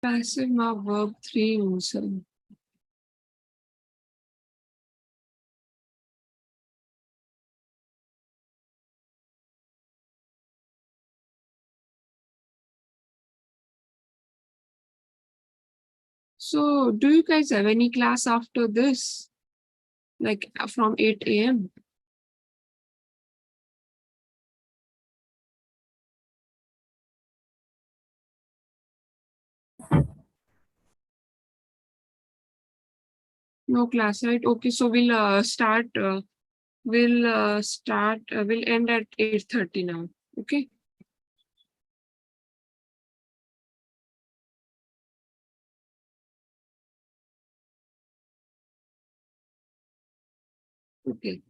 Passive verb 3 also. So, do you guys have any class after this? Like from 8 a.m.? No class, right? Okay, so we'll end at 8:30 now. Okay. Okay.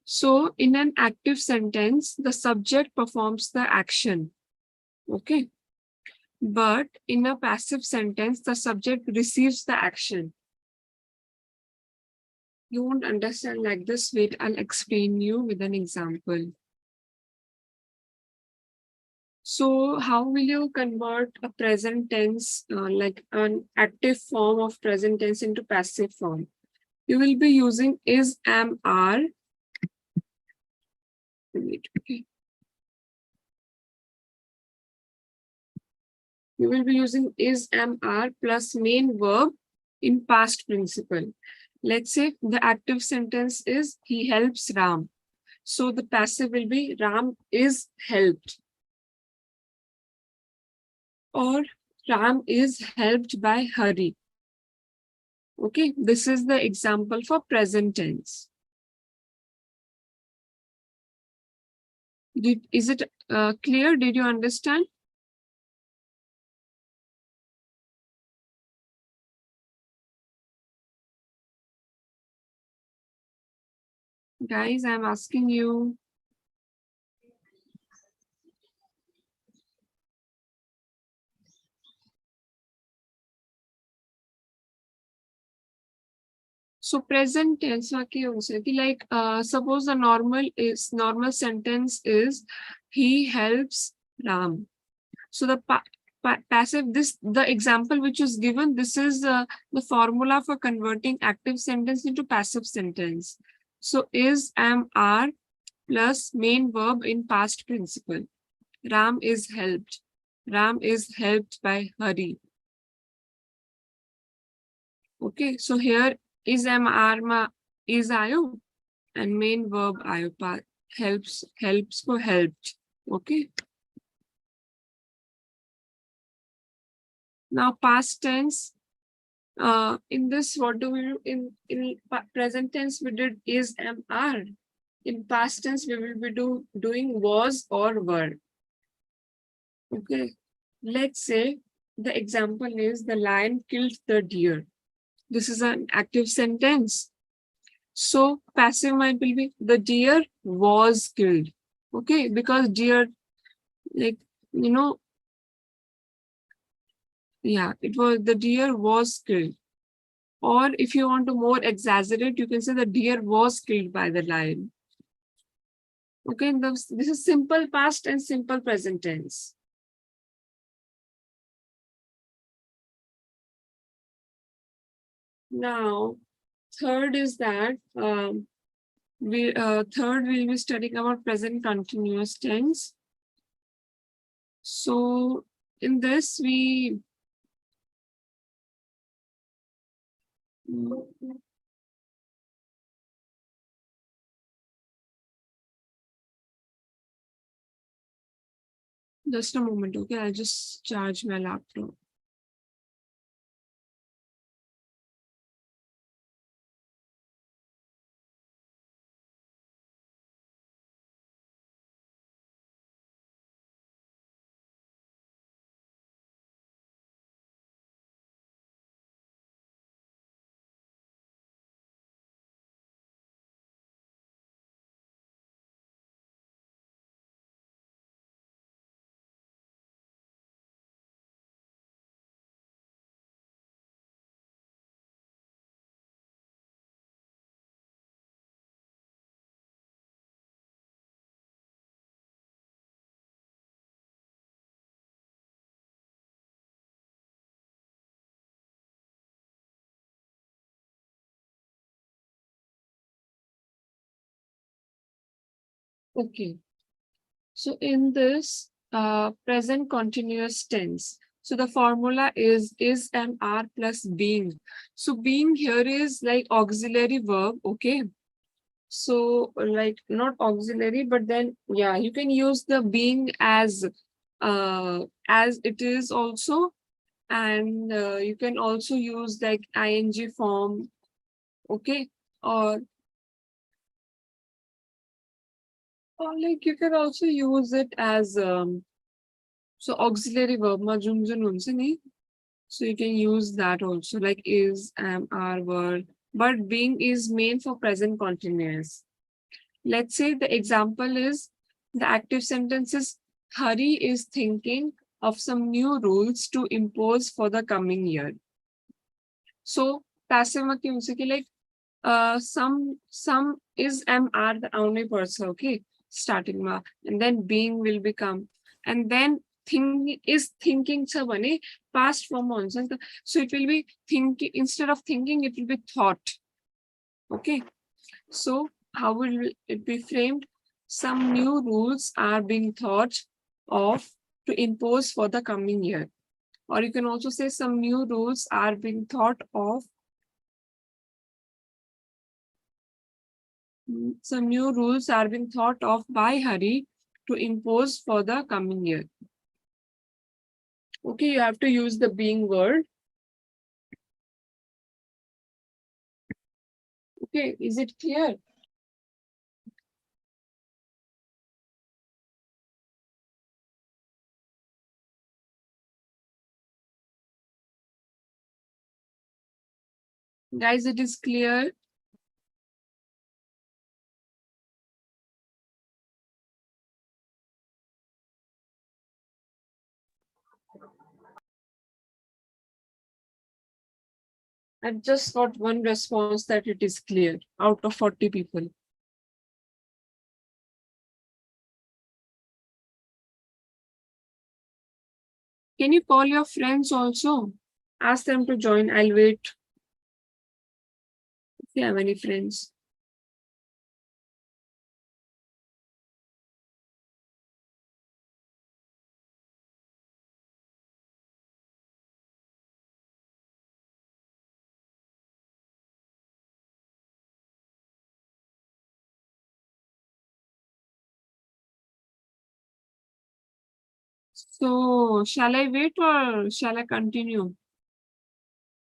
So in an active sentence, the subject performs the action. Okay. But in a passive sentence, the subject receives the action. You won't understand like this. Wait, I'll explain you with an example. So how will you convert a present tense, like an active form of present tense into passive form? You will be using is, am, are. Wait, okay. You will be using is, am, are plus main verb in past principle. Let's say the active sentence is he helps Ram. So the passive will be Ram is helped, or Ram is helped by Hari. Okay, this is the example for present tense. Is it clear? Did you understand? Guys, I'm asking you. So present tense like suppose the normal sentence is he helps Ram. So the passive, this the example which is given, this is the formula for converting active sentence into passive sentence. So is, am, are plus main verb in past principle. Ram is helped. Ram is helped by Hari. Okay, so here is, am, are is ayo, and main verb ayo helps for helped. Okay. Now past tense. In this, what do we do? In present tense, we did is, am, are. In past tense, we will be doing was or were. Okay. Let's say the example is the lion killed the deer. This is an active sentence. So passive might be the deer was killed. Okay, because deer, like, you know, yeah, it was the deer was killed. Or if you want to more exaggerate, you can say the deer was killed by the lion. Okay, this is simple past and simple present tense. Now, third is that third we'll be studying about present continuous tense. So in this we just a moment, okay? I'll just charge my laptop. Okay. So in this present continuous tense, so the formula is am are plus being. So being here is like auxiliary verb. Okay. So like not auxiliary, but then yeah, you can use the being as it is also, and you can also use like ing form. Okay. or or like you can also use it as so auxiliary verb ma junjun unse nahi. So you can use that also, like is, am, are, were. But being is main for present continuous. Let's say the example is the active sentence is Hari is thinking of some new rules to impose for the coming year. So passive में क्यों से कि like some is, am, are the only person, okay, starting ma, and then being will become, and then think is thinking sa bane past form also. So it will be thinking, instead of thinking it will be thought. Okay, so how will it be framed? Some new rules are being thought of to impose for the coming year. Or you can also say some new rules are being thought of. Some new rules are being thought of by Hari to impose for the coming year. Okay, you have to use the being word. Okay, is it clear? Guys, it is clear. I've just got one response that it is clear out of 40 people. Can you call your friends also? Ask them to join. I'll wait if you have any friends. So, shall I wait or shall I continue?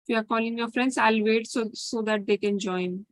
If you are calling your friends, I'll wait so that they can join.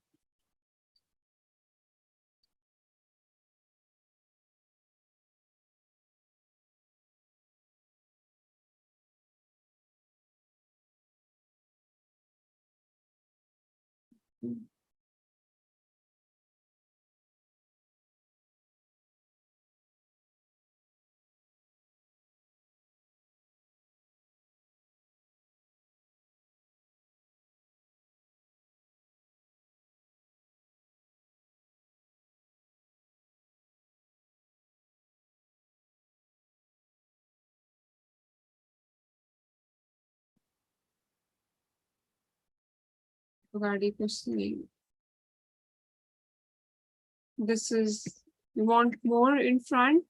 गाड़ी कुछ नहीं. This is, you want more in front?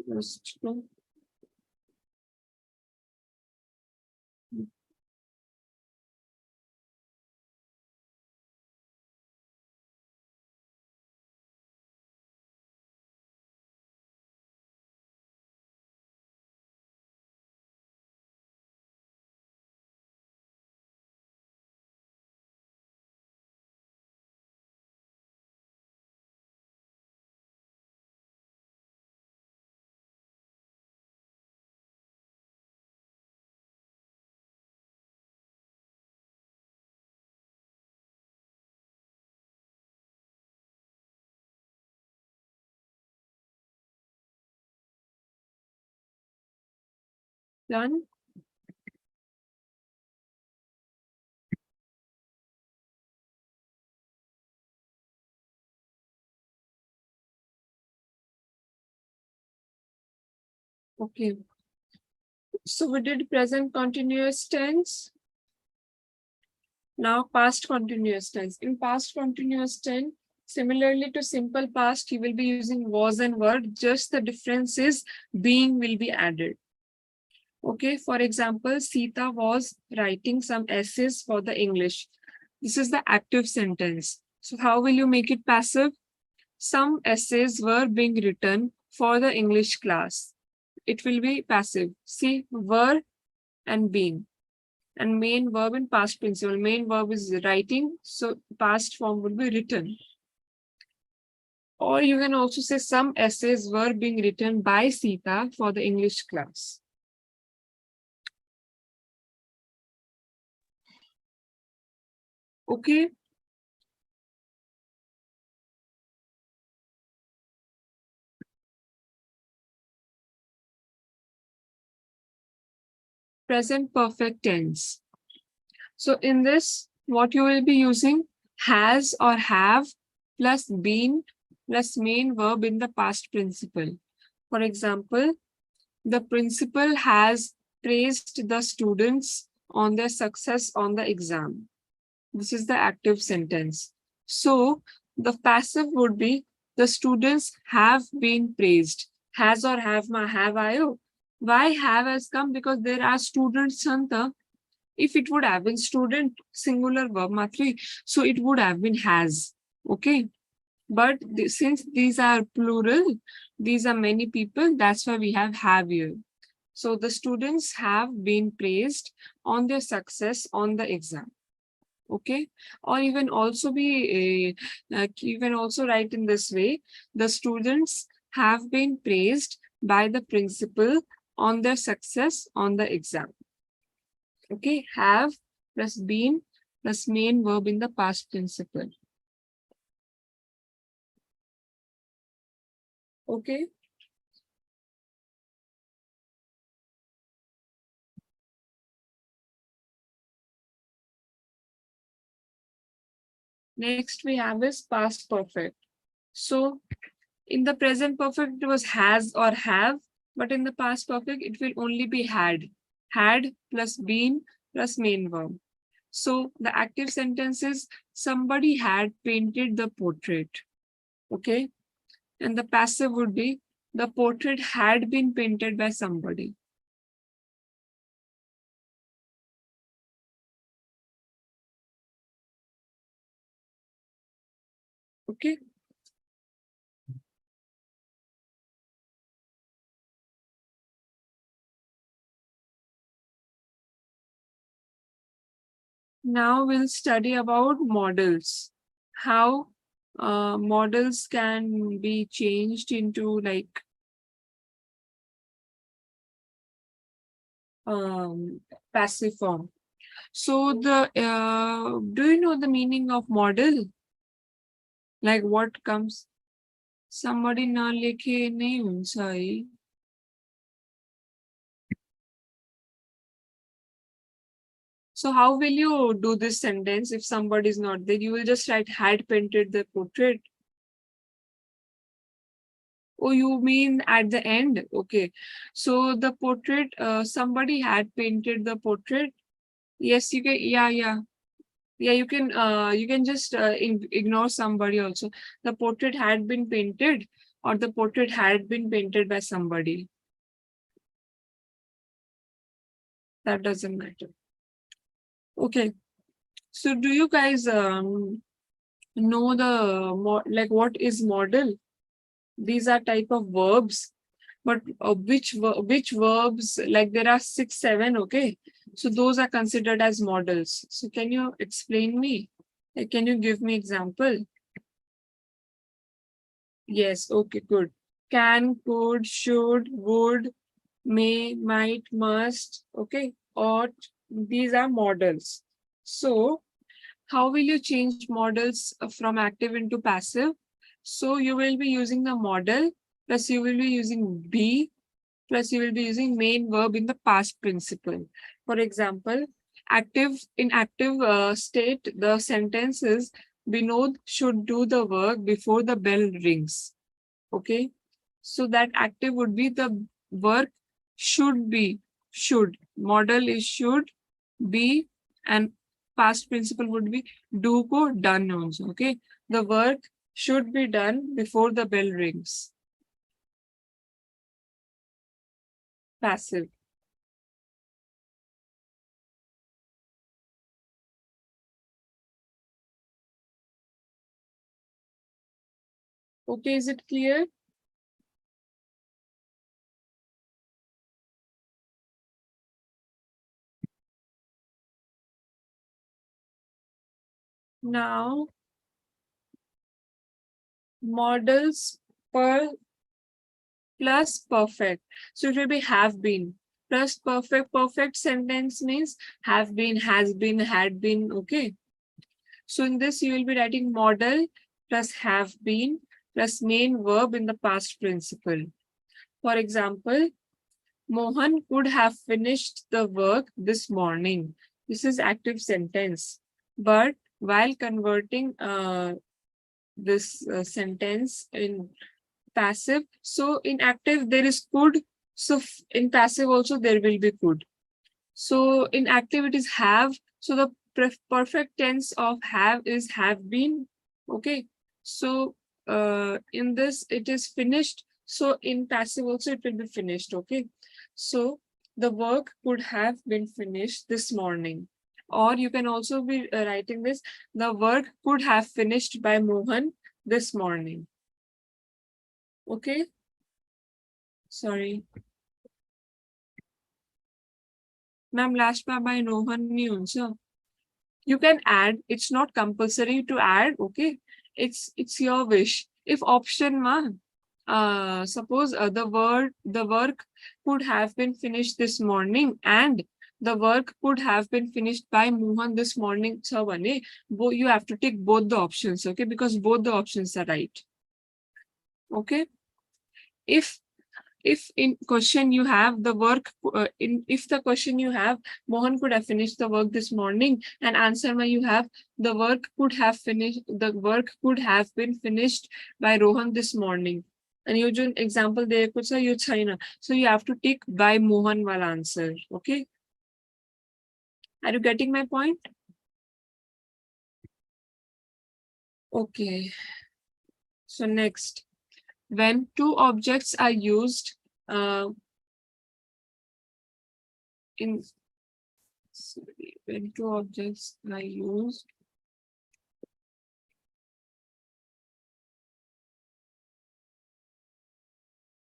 Just no. Done. Okay. So we did present continuous tense. Now past continuous tense. In past continuous tense, similarly to simple past, you will be using was and were. Just the difference is being will be added. Okay, for example, Sita was writing some essays for the English. This is the active sentence. So how will you make it passive? Some essays were being written for the English class. It will be passive. See, were and being. And main verb in past principle. Main verb is writing, so past form will be written. Or you can also say some essays were being written by Sita for the English class. Okay. Present perfect tense. So in this, what you will be using has or have plus been plus main verb in the past principle. For example, the principal has praised the students on their success on the exam. This is the active sentence. So the passive would be the students have been praised. Has or have ma have ayo. Why have has come? Because there are students santa. If it would have been student singular verb matri, so it would have been has. Okay. But since these are plural, these are many people, that's why we have here. So the students have been praised on their success on the exam. Okay, or even also be you can also write in this way: the students have been praised by the principal on their success on the exam. Okay, have plus been plus main verb in the past principle. Okay. Next we have is past perfect. So in the present perfect, it was has or have, but in the past perfect, it will only be had. Had plus been plus main verb. So the active sentence is somebody had painted the portrait. Okay. And the passive would be the portrait had been painted by somebody. Okay. Now we'll study about models. How models can be changed into like passive form. So the do you know the meaning of model? Like what comes? Somebody na likhe nahi unsai. So how will you do this sentence if somebody is not there? You will just write had painted the portrait. Oh, you mean at the end? Okay. So the portrait, somebody had painted the portrait. Yes, you can. Yeah, yeah. Yeah, you can just ignore somebody also. The portrait had been painted or the portrait had been painted by somebody. That doesn't matter. Okay. So do you guys know the like what is model? These are type of verbs, but which verbs, like there are 6, 7, okay? So those are considered as models. So can you explain me? Like, can you give me example? Yes, okay, good. Can, could, should, would, may, might, must, okay, ought. These are models. So how will you change models from active into passive? So you will be using the model plus you will be using be plus you will be using main verb in the past principle. For example, in active state, the sentence is Binod should do the work before the bell rings. Okay. So that active would be the work should be, should. Model is should be, and past principle would be do ko done also. Okay. The work should be done before the bell rings. Passive. Okay, is it clear? Now, models per plus perfect. So it will be have been plus perfect. Perfect sentence means have been, has been, had been. Okay. So in this, you will be writing model plus have been plus main verb in the past principle. For example, Mohan could have finished the work this morning. This is active sentence. But while converting this sentence in passive, so in active there is could. So in passive also there will be could. So in active it is have. So the perfect tense of have is have been. Okay. So in this it is finished. So in passive also it will be finished. Okay. So the work could have been finished this morning. Or you can also be writing this, the work could have finished by Mohan this morning. Okay. Sorry. Ma'am, last by Mohan nahi huncha. You can add, it's not compulsory to add. Okay, it's your wish. If option one, suppose the work could have been finished this morning and the work could have been finished by Mohan this morning. So you have to take both the options. Okay, because both the options are right. Okay. If in question you have the work if the question you have Mohan could have finished the work this morning, and answer where you have the work could have been finished by Rohan this morning, and you जो example there कुछ you China, so you have to take by Mohan while answer. Okay, are you getting my point? Okay, so next, when two objects are used in sorry, when two objects are used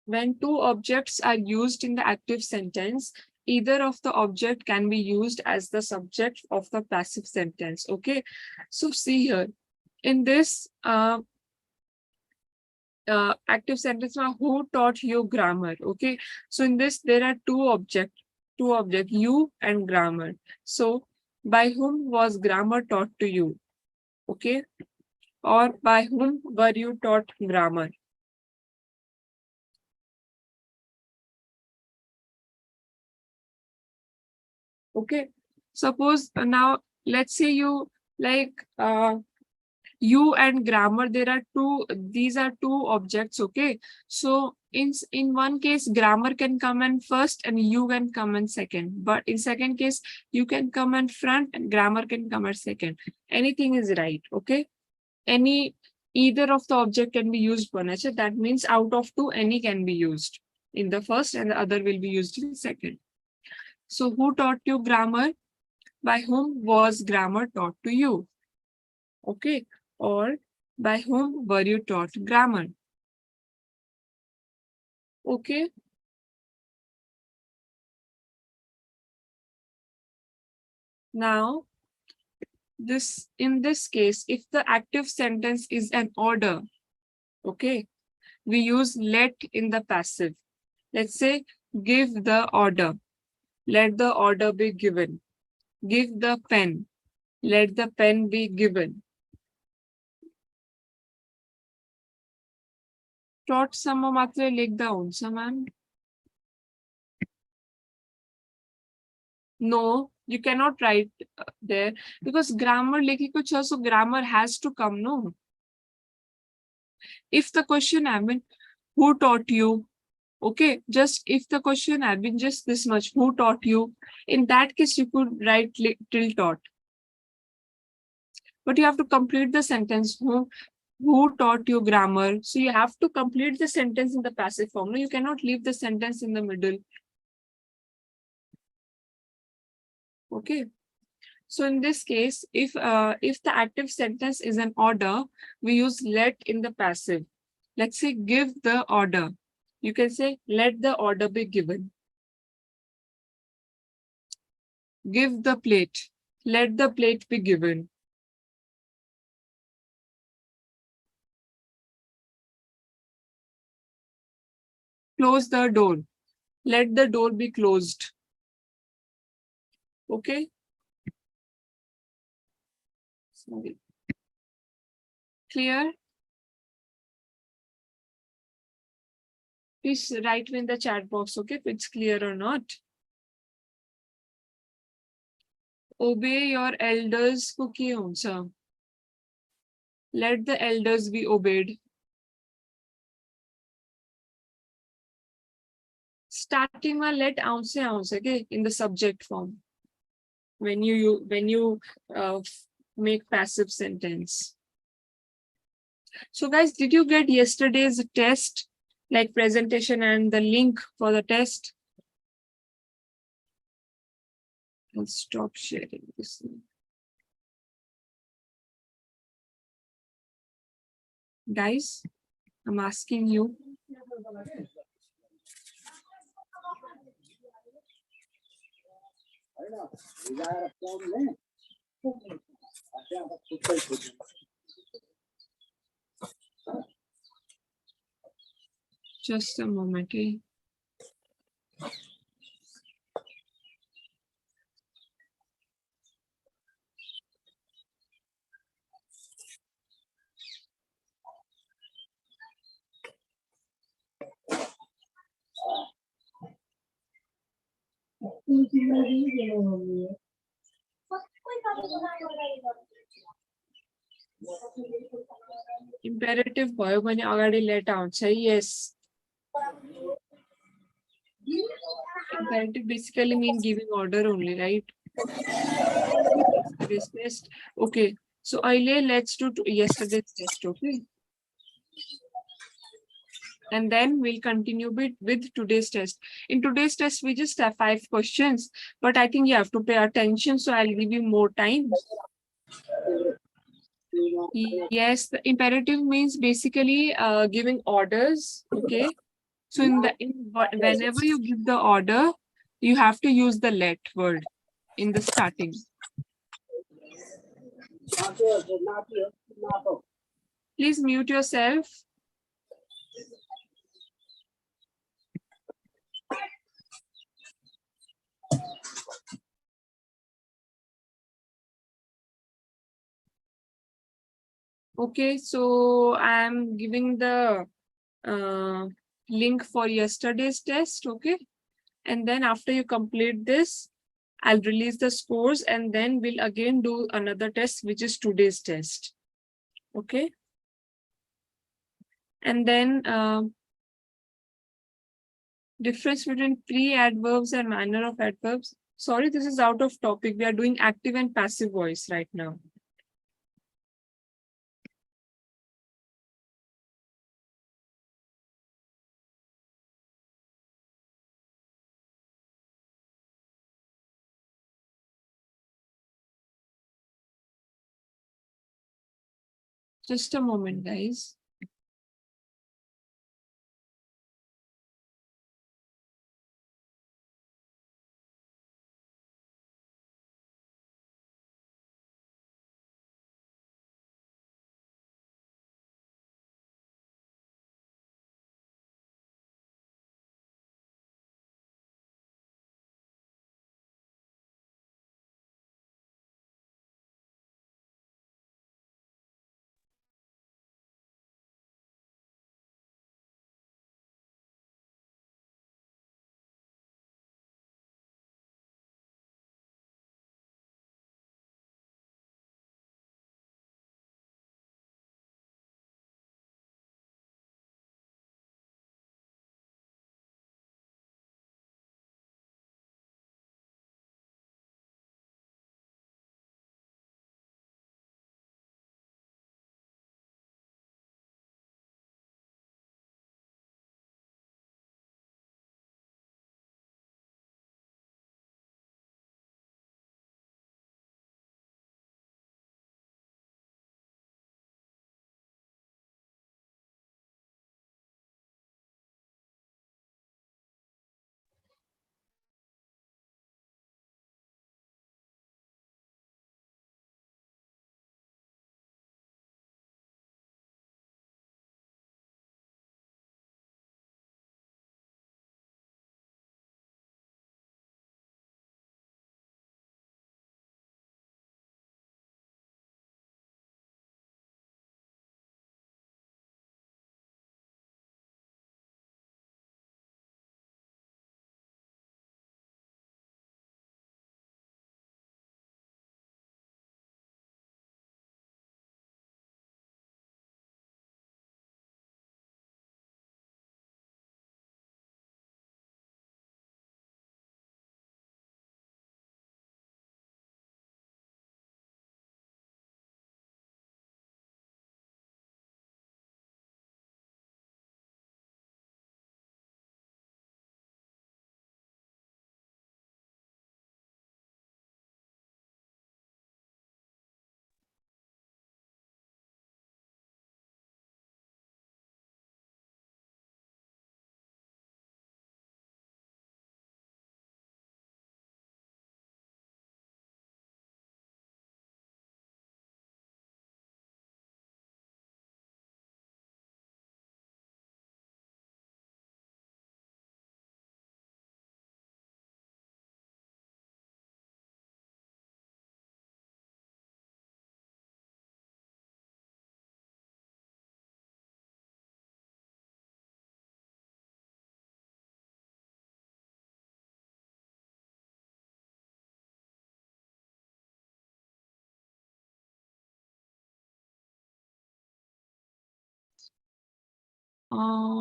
when two objects are used in the active sentence, either of the object can be used as the subject of the passive sentence. Okay, so see here in this active sentence, who taught you grammar? Okay, so in this there are two objects, you and grammar. So by whom was grammar taught to you? Okay, or by whom were you taught grammar? Okay, suppose now let's say you like you and grammar, there are these are two objects. Okay, so in one case grammar can come in first and you can come in second, but in second case you can come in front and grammar can come at second. Anything is right. Okay, either of the object can be used one. That means out of two any can be used in the first and the other will be used in second. So who taught you grammar? By whom was grammar taught to you? Okay, or by whom were you taught grammar? Okay, now in this case, if the active sentence is an order, okay, we use let in the passive. Let's say give the order, let the order be given. Give the pen, let the pen be given. Taught some matre लिख down, ma'am. No, you cannot write there because grammar लेके कुछ है, so grammar has to come, no? If the question had been, who taught you? Okay, just if the question had been just this much, who taught you? In that case, you could write till taught. But you have to complete the sentence. Who taught you grammar? So you have to complete the sentence in the passive form. No, you cannot leave the sentence in the middle. Okay. So in this case, if the active sentence is an order, we use let in the passive. Let's say give the order. You can say let the order be given. Give the plate. Let the plate be given. Close the door. Let the door be closed. Okay. Sorry. Clear? Please write in the chat box, okay, if it's clear or not. Obey your elders को क्या होता? Let the elders be obeyed. Starting में let ounce okay, in the subject form. When you make passive sentence. So guys, did you get yesterday's test, like presentation and the link for the test? I'll stop sharing this. Guys, I'm asking you. Just a moment, okay? Imperative भयो भने अगाडि let आउँछ. Yes. Imperative basically mean giving order only, right? Yesterday's test. Okay. So let's do yesterday's test, okay? And then we'll continue with today's test. In today's test, we just have 5 questions, but I think you have to pay attention, so I'll give you more time. Yes, the imperative means basically giving orders, okay? So whenever you give the order, you have to use the let word in the starting. Please mute yourself. Okay, so I'm giving the link for yesterday's test, okay? And then after you complete this, I'll release the scores and then we'll again do another test, which is today's test, okay? And then difference between pre-adverbs and manner of adverbs. Sorry, this is out of topic. We are doing active and passive voice right now. Just a moment, guys.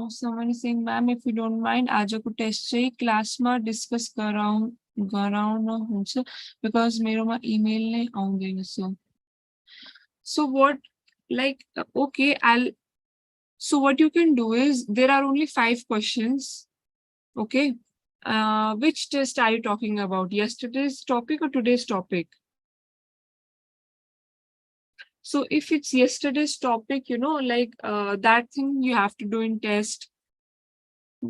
Someone is saying, ma'am, if you don't mind, आज को test चाहिए class में discuss कराऊं हमसे because मेरे में email नहीं आऊंगे so what like okay I'll so what you can do is there are only 5 questions. Okay, which test are you talking about? Yesterday's topic or today's topic? So if it's yesterday's topic, like that thing you have to do in test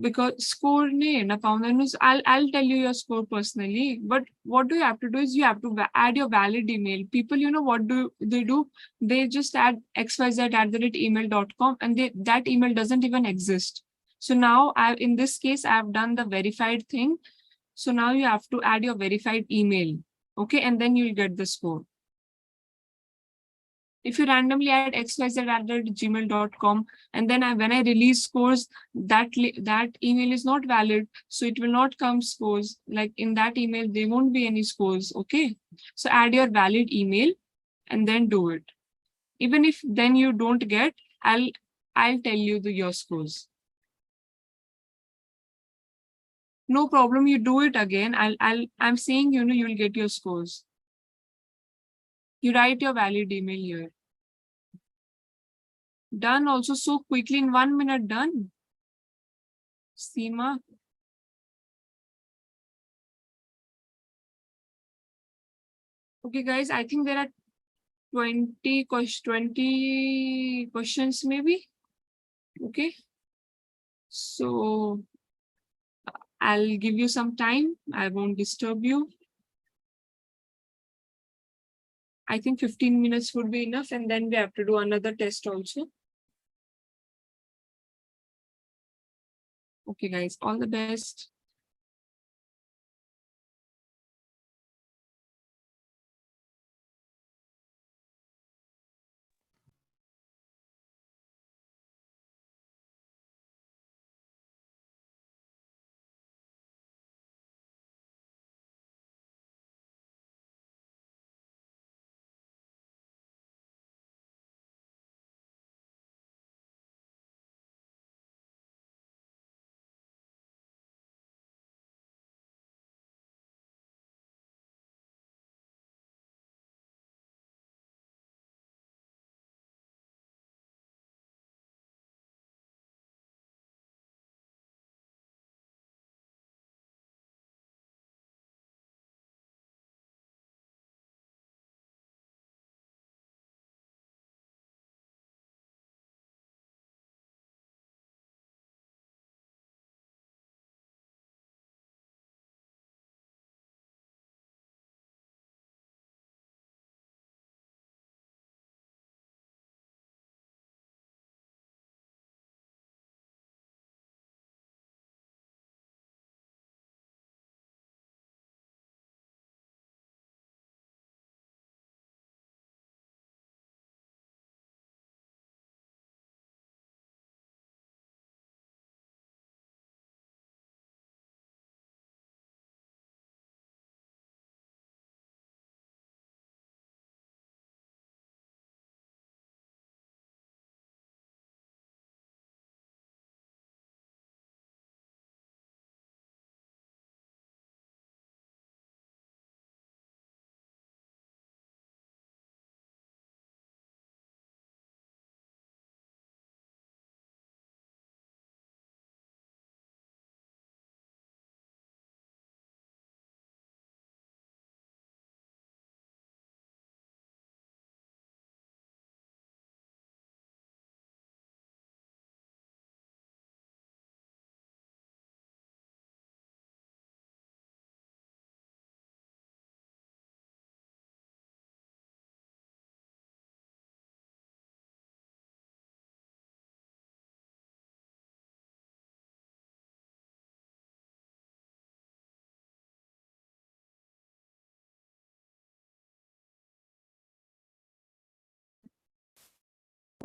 because score nahi na I'll tell you your score personally, but what do you have to do is you have to add your valid email. People, what do they do? They just add xyz@email.com and that email doesn't even exist. So now in this case, I've done the verified thing. So now you have to add your verified email. Okay, and then you'll get the score. If you randomly add xyz@gmail.com and then when I release scores, that email is not valid, so it will not come scores. Like in that email, there won't be any scores. Okay, so add your valid email and then do it. Even if then you don't get, I'll tell you your scores. No problem. You do it again. I'm saying you'll get your scores. You write your valid email here. Done also so quickly in 1 minute done. Seema. Okay, guys, I think there are 20 questions maybe. Okay. So I'll give you some time. I won't disturb you. I think 15 minutes would be enough and then we have to do another test also. Okay, guys, all the best.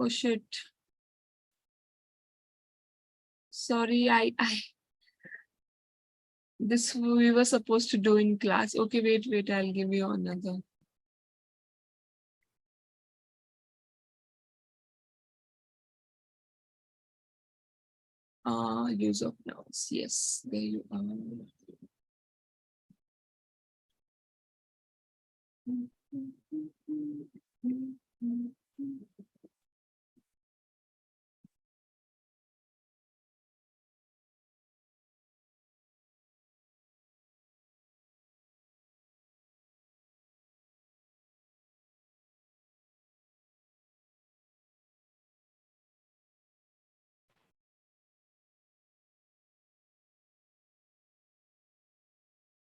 Oh shit. Sorry, I this we were supposed to do in class. Okay, wait, I'll give you another. Use of nouns. Yes, there you are.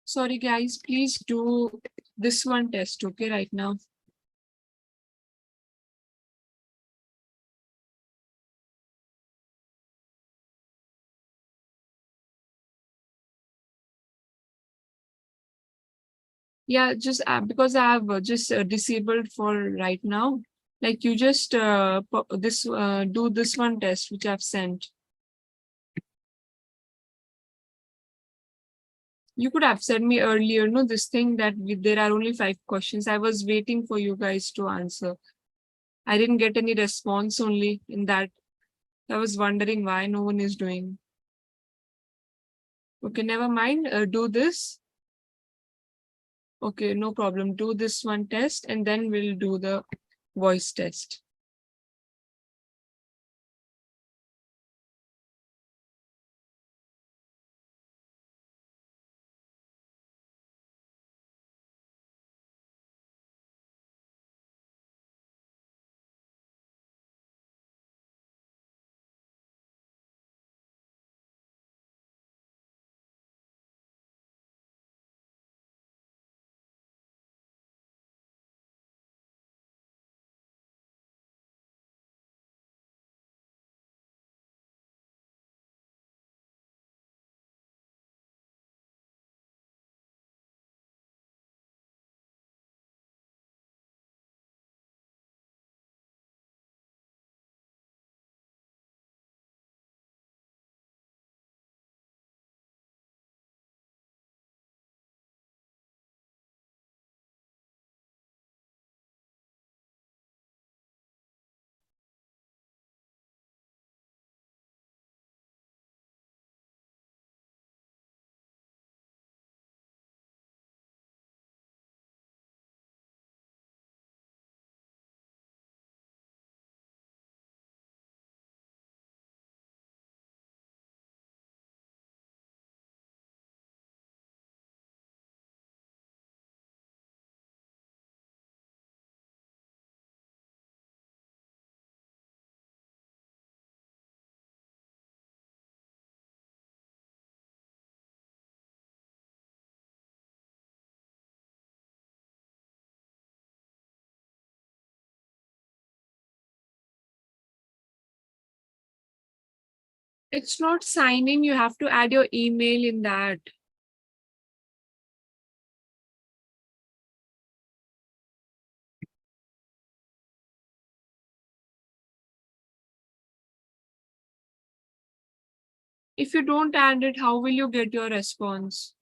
Sorry, guys, please do this one test, okay, right now. Yeah, just because I have just disabled for right now. Like you just do this one test which I've sent. You could have sent me earlier, no, this thing that there are only 5 questions. I was waiting for you guys to answer. I didn't get any response only in that. I was wondering why no one is doing. Okay, never mind. Do this. Okay, no problem. Do this one test and then we'll do the voice test. It's not signing. You have to add your email in that. If you don't add it, how will you get your response?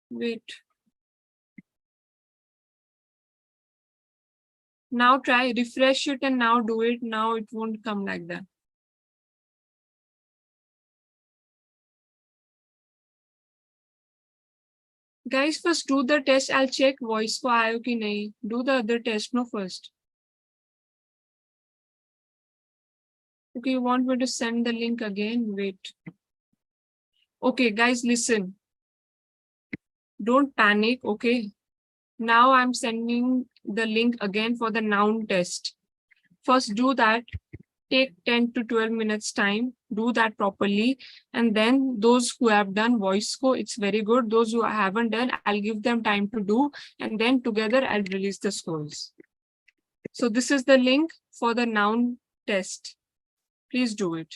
Wait. Now try, refresh it and now do it. Now it won't come like that. Guys, first do the test. I'll check voice ko aayo ki nahi. Do the other test no first. Okay, you want me to send the link again? Wait. Okay, guys, listen. Don't panic, okay? Now I'm sending the link again for the noun test. First do that. Take 10 to 12 minutes time. Do that properly. And then those who have done voice co, it's very good. Those who haven't done, I'll give them time to do. And then together I'll release the scores. So this is the link for the noun test. Please do it.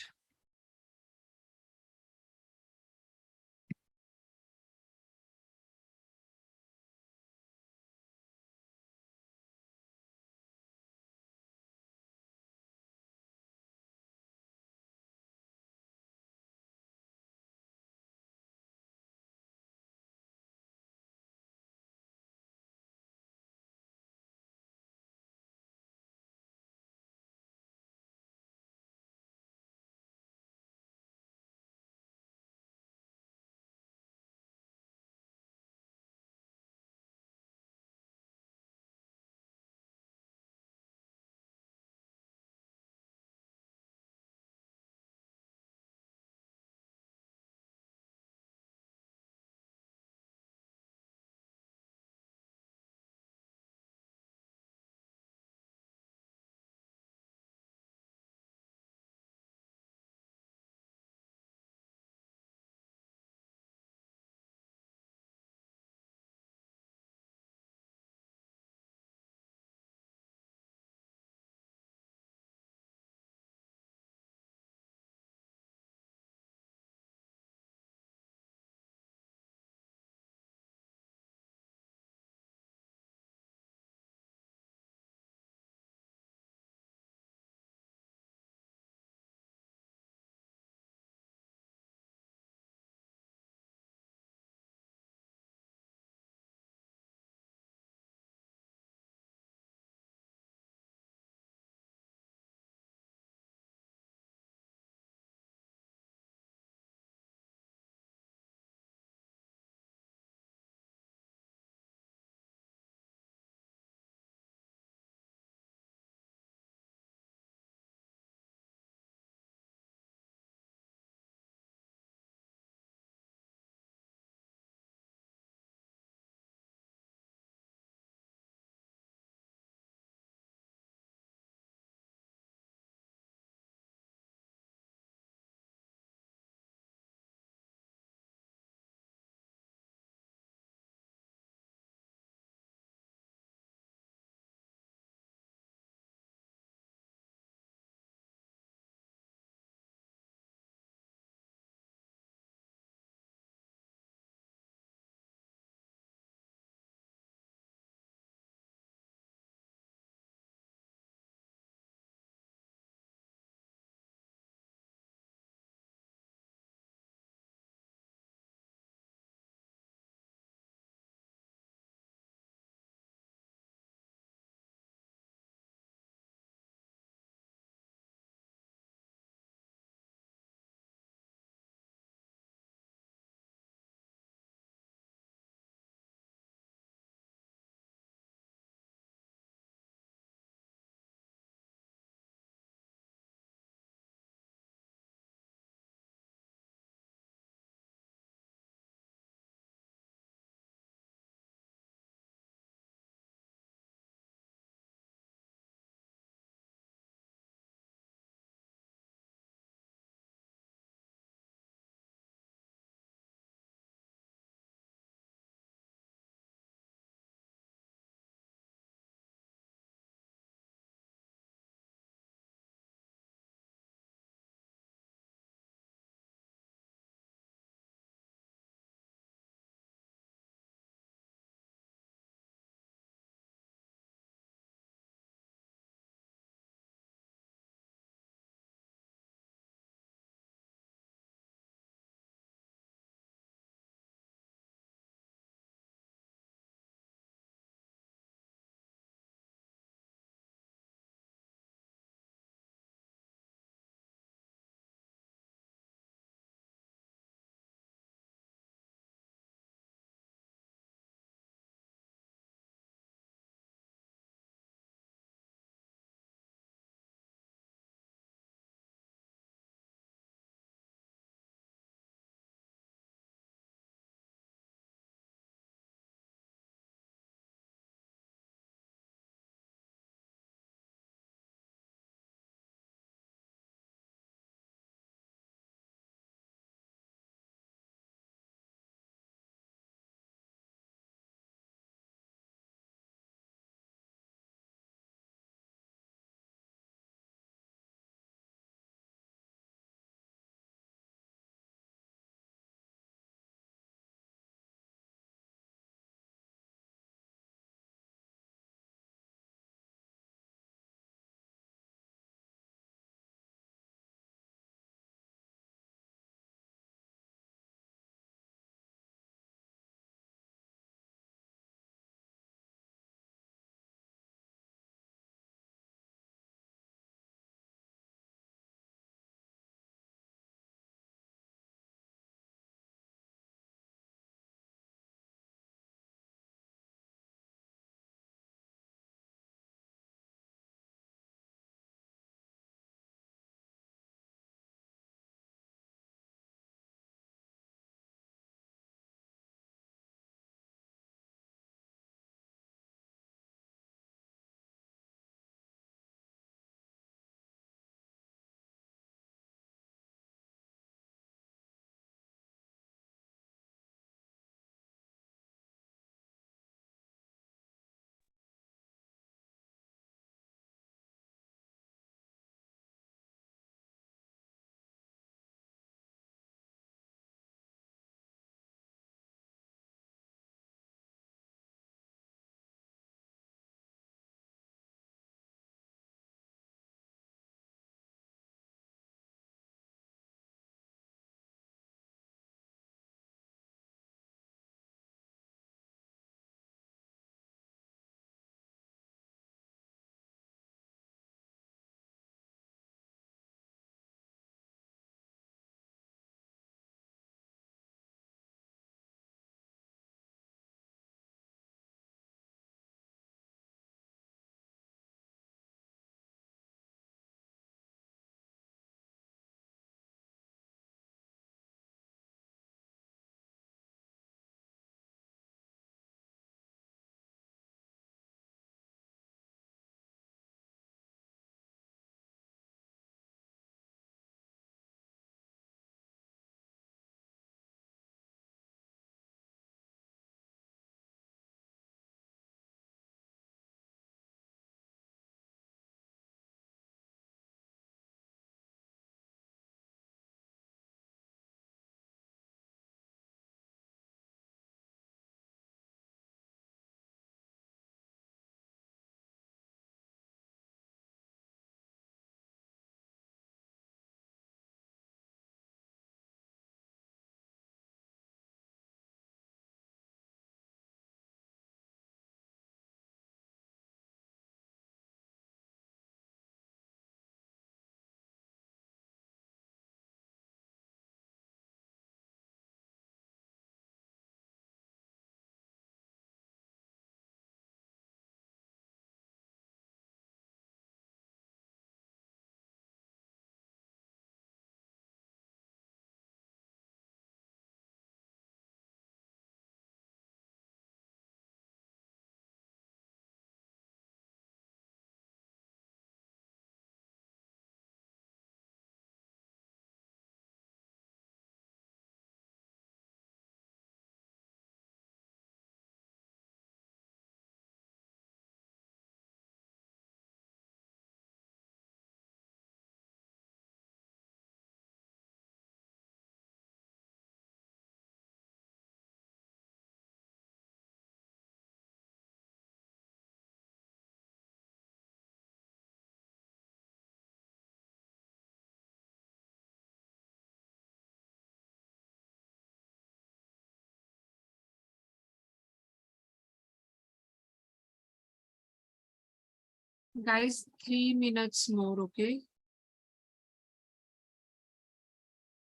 Guys, 3 minutes more, okay?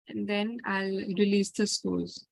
And then I'll release the scores.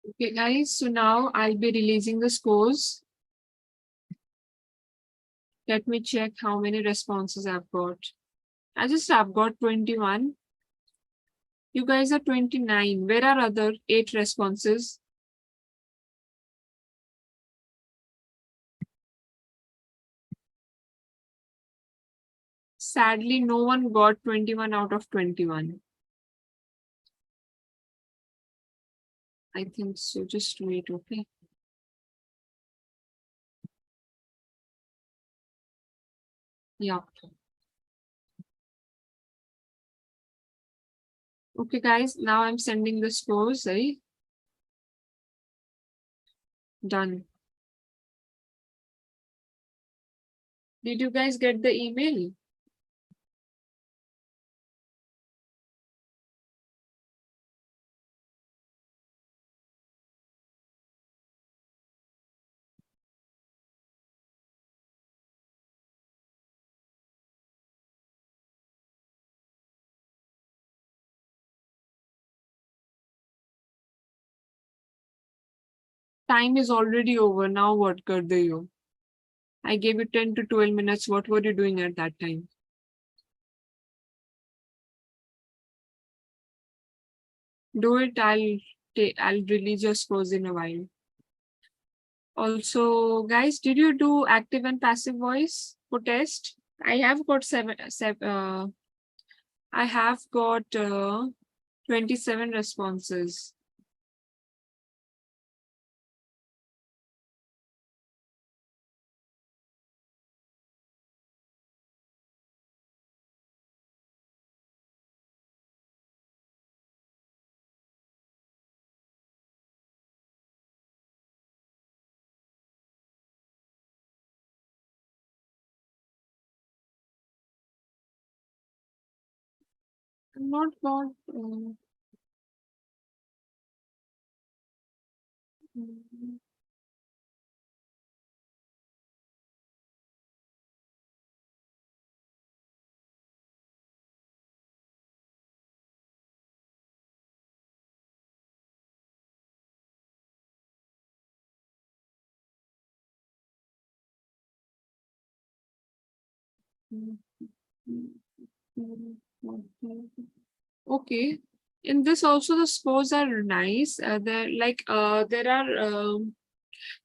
Okay, guys, so now I'll be releasing the scores. Let me check how many responses I've got. I've got 21. You guys are 29. Where are other 8 responses? Sadly, no one got 21 out of 21. I think so. Just wait, okay? Yeah. Okay, guys, now I'm sending the scores, right? Done. Did you guys get the email? Time is already over. Now what kar de you? I gave you 10 to 12 minutes. What were you doing at that time? Do it. I'll release your scores in a while. Also, guys, did you do active and passive voice for test? I have got I have got 27 responses. I'm not got. Mm, mm, mm, Okay. In this also the scores are nice. There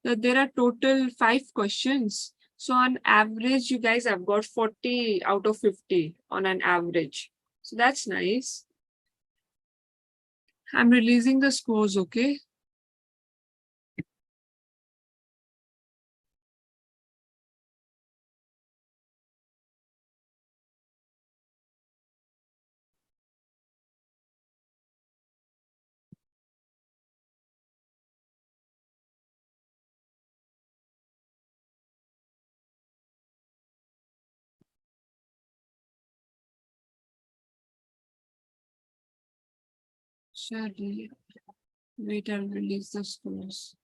are total 5 questions. So on average, you guys have got 40 out of 50 on an average. So that's nice. I'm releasing the scores, okay? Surely. Wait, I'll release the scores.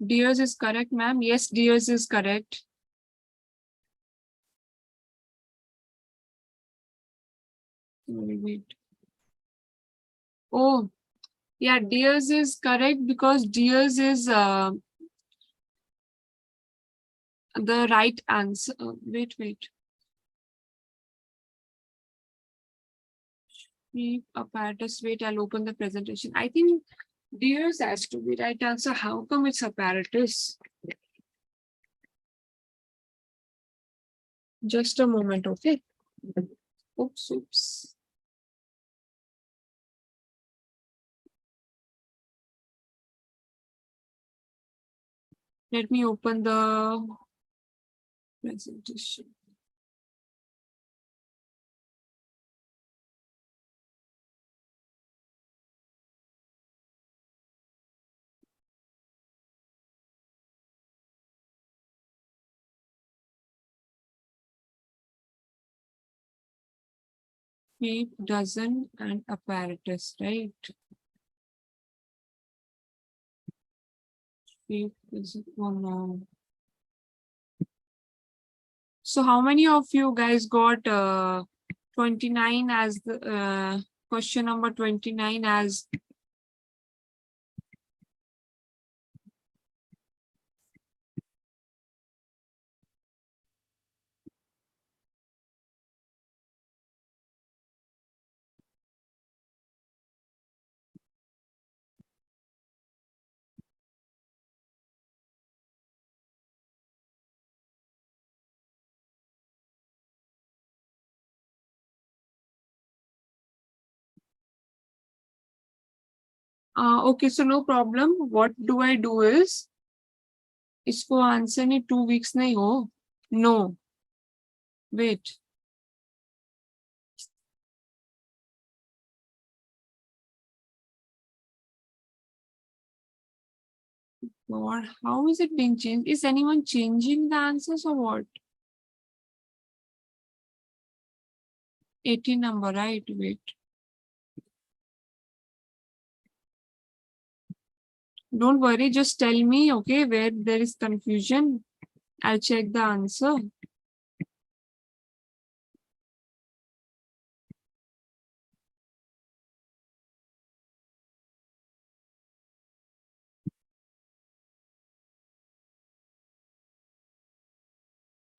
Dears is correct, ma'am. Yes, Dears is correct. Wait. Oh, yeah, Dears is correct because Dears is the right answer. Wait. Apparatus. Wait, I'll open the presentation. I think Dears has to be right answer. How come it's apparatus? Just a moment, okay? Oops. Let me open the presentation. Shape, dozen, and apparatus, right? Shape is one more. So how many of you guys got 29 as the question number 29 as okay, so no problem. What do I do is इसको answer नहीं 2 weeks नहीं हो no wait or how is it being changed? Is anyone changing the answers or what? 18 number, right? Wait. Don't worry, just tell me, okay, where there is confusion. I'll check the answer.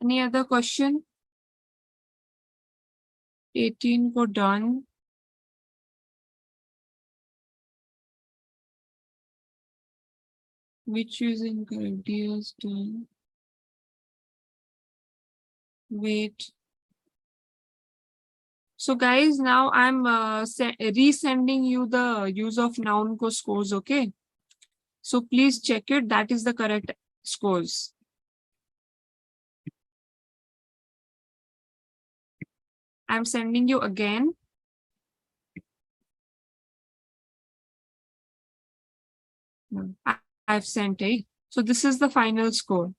Any other question? 18 को done. Which is incorrect? Yes, done. Wait. So guys, now I'm resending you the use of noun ko scores, okay? So please check it. That is the correct scores. I'm sending you again. I've sent it. So this is the final score.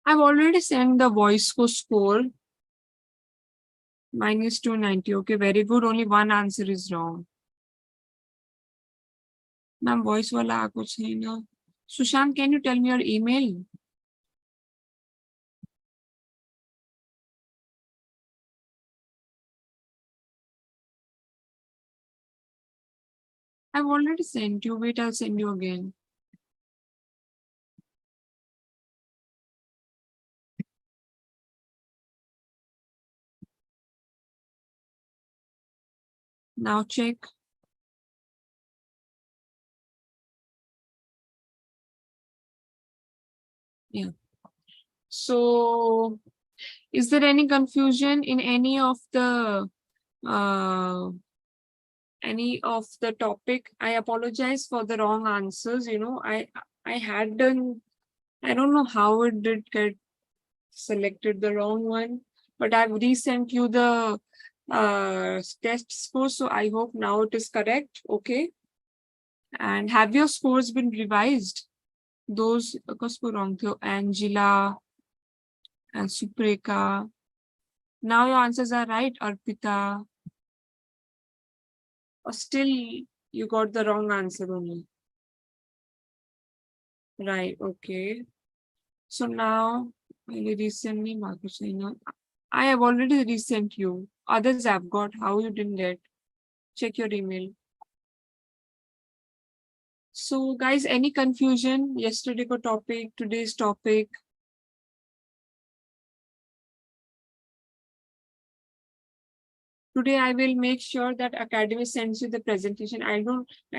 I've already sent the voice score. Minus 290. Okay, very good. Only one answer is wrong. Ma'am, voice wala kuch nahi na. Sushant, can you tell me your email? I've already sent you. Wait, I'll send you again. Now check. Yeah. So, is there any confusion in any of the topic? I apologize for the wrong answers. You know, I had done. I don't know how it did get selected the wrong one, but I've resent you the test score. So I hope now it is correct. Okay. And have your scores been revised? Those were wrong. Angela and Supreka. Now your answers are right, Arpita. Or still you got the wrong answer only. Right, okay. So now I resend me Marcus. I have already resent you. Others have got. How you didn't get? Check your email. So guys, any confusion? Yesterday ko topic, today's topic. Today I will make sure that Academy sends you the presentation. I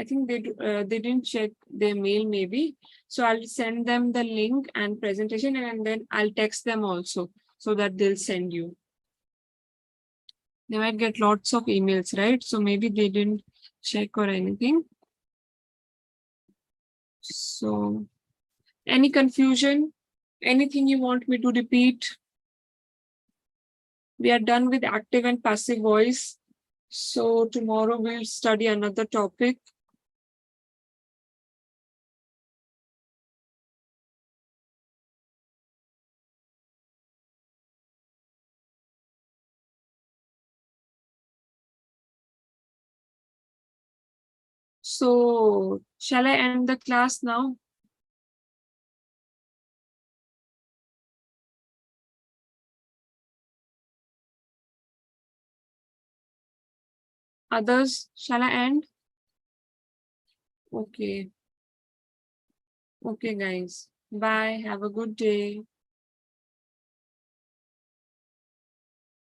think they didn't check their mail maybe. So I'll send them the link and presentation, and then I'll text them also so that they'll send you. They might get lots of emails, right? So maybe they didn't check or anything. So any confusion? Anything you want me to repeat? We are done with active and passive voice. So tomorrow we'll study another topic. So shall I end the class now? Others, shall I end? Okay. Okay, guys. Bye. Have a good day.